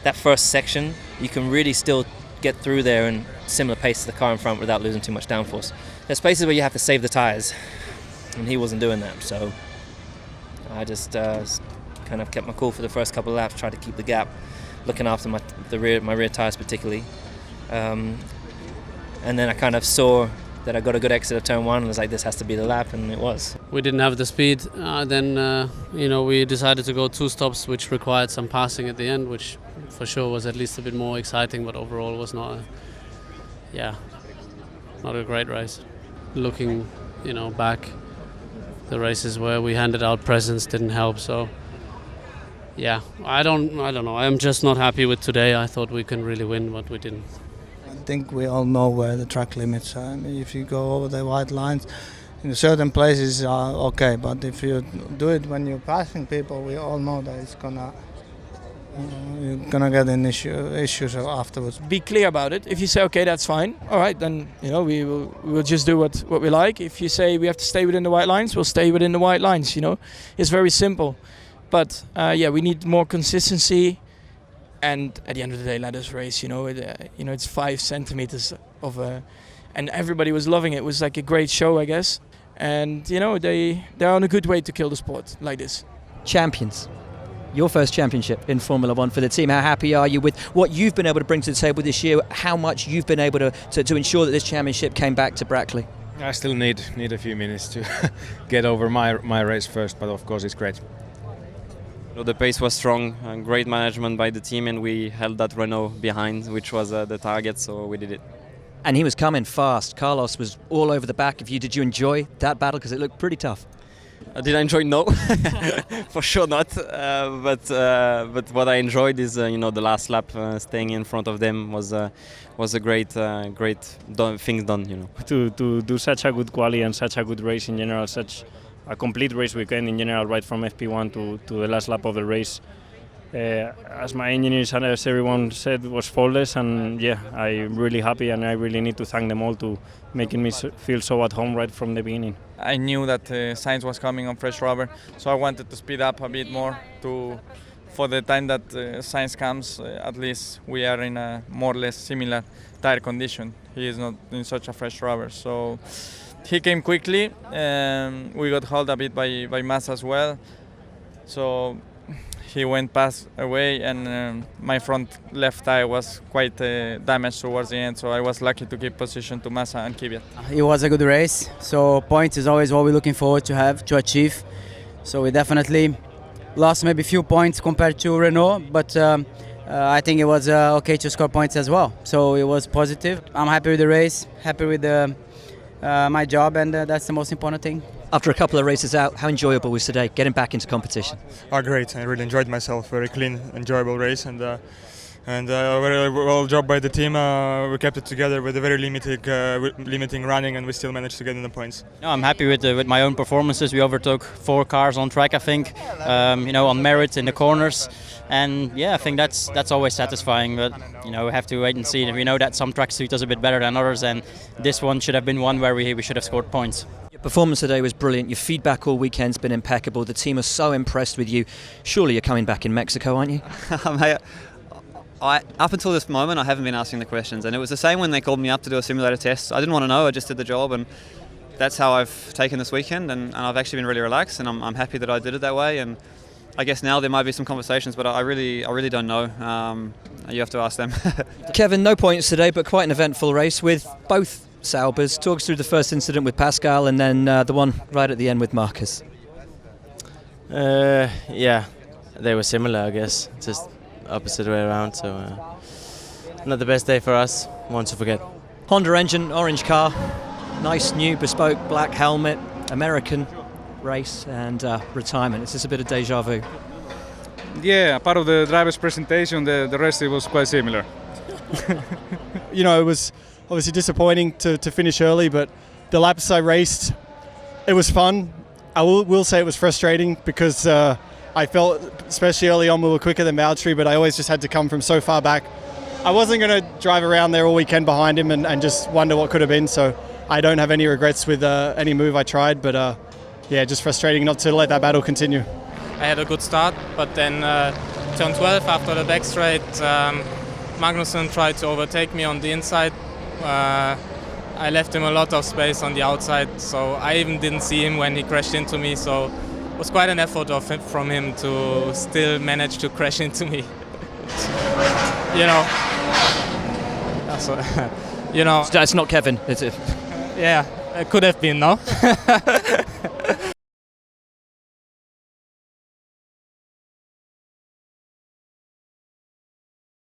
that first section, you can really still get through there in similar pace to the car in front without losing too much downforce. There's places where you have to save the tyres, and he wasn't doing that, so I just kind of kept my cool for the first couple of laps, tried to keep the gap, looking after my rear tyres particularly. And then I kind of saw that I got a good exit of turn one and was like, this has to be the lap, and it was. We didn't have the speed. Then we decided to go 2 stops, which required some passing at the end, which for sure was at least a bit more exciting, but overall was not a great race. Looking, back, the races where we handed out presents didn't help. So yeah, I don't know. I'm just not happy with today. I thought we can really win, but we didn't. I think we all know where the track limits are. I mean, if you go over the white lines, in certain places are okay, but if you do it when you're passing people, we all know that it's you're gonna get in issues afterwards. Be clear about it. If you say, okay, that's fine, all right, then we will just do what we like. If you say we have to stay within the white lines, we'll stay within the white lines. It's very simple. But we need more consistency. And at the end of the day, let us race. It's 5 centimeters of and everybody was loving it. It was like a great show, I guess. And they're on a good way to kill the sport like this. Champions, your first championship in Formula One for the team. How happy are you with what you've been able to bring to the table this year? How much you've been able to ensure that this championship came back to Brackley? I still need a few minutes to get over my race first, but of course it's great. The pace was strong, great management by the team, and we held that Renault behind, which was the target, so we did it. And he was coming fast. Carlos was all over the back of you. Did you enjoy that battle? Because it looked pretty tough. Did I enjoy? No, for sure not. But what I enjoyed is, the last lap, staying in front of them was a great thing done. To do such a good quali and such a good race in general, such a complete race weekend in general, right from FP1 to the last lap of the race. As my engineers and as everyone said, was faultless, and I'm really happy, and I really need to thank them all to making me feel so at home right from the beginning. I knew that Sainz was coming on fresh rubber, so I wanted to speed up a bit more for the time that Sainz comes. At least we are in a more or less similar tire condition. He is not in such a fresh rubber, so he came quickly. We got held a bit by Massa as well, so he went past away, and my front left tire was quite damaged towards the end, so I was lucky to keep position to Massa and Kvyat. It was a good race, so points is always what we're looking forward to achieve. So we definitely lost maybe a few points compared to Renault, but I think it was okay to score points as well. So it was positive. I'm happy with the race, happy with my job, and that's the most important thing. After a couple of races out, how enjoyable was today, getting back into competition? Great. I really enjoyed myself. Very clean, enjoyable race, and a very well job by the team. We kept it together with a very limiting running, and we still managed to get in the points. No, I'm happy with my own performances. We overtook 4 cars on track, I think, on merit in the corners. And I think that's always satisfying, but we have to wait and see. We know that some tracks suit us a bit better than others, and this one should have been one where we should have scored points. Your performance today was brilliant. Your feedback all weekend's been impeccable. The team are so impressed with you. Surely you're coming back in Mexico, aren't you? Up until this moment, I haven't been asking the questions, and it was the same when they called me up to do a simulator test. I didn't want to know. I just did the job, and that's how I've taken this weekend, and I've actually been really relaxed, and I'm happy that I did it that way. And I guess now there might be some conversations, but I really don't know. You have to ask them. Kevin, no points today, but quite an eventful race with both Saubers. Talk us through the first incident with Pascal, and then the one right at the end with Marcus. They were similar, I guess, just opposite way around, so not the best day for us, one to forget. Honda engine, orange car, nice new bespoke black helmet, American race, and retirement. It's just a bit of déjà vu. Yeah, part of the driver's presentation, the rest it was quite similar. It was obviously disappointing to finish early, but the laps I raced, it was fun. I will say it was frustrating because I felt, especially early on, we were quicker than Valtteri, but I always just had to come from so far back. I wasn't going to drive around there all weekend behind him and just wonder what could have been, so I don't have any regrets with any move I tried, but just frustrating not to let that battle continue. I had a good start, but then turn 12 after the back straight. Magnussen tried to overtake me on the inside. I left him a lot of space on the outside, so I even didn't see him when he crashed into me. So it was quite an effort from him to still manage to crash into me. You know. So, you know. That's not Kevin, is it? Yeah, it could have been, no?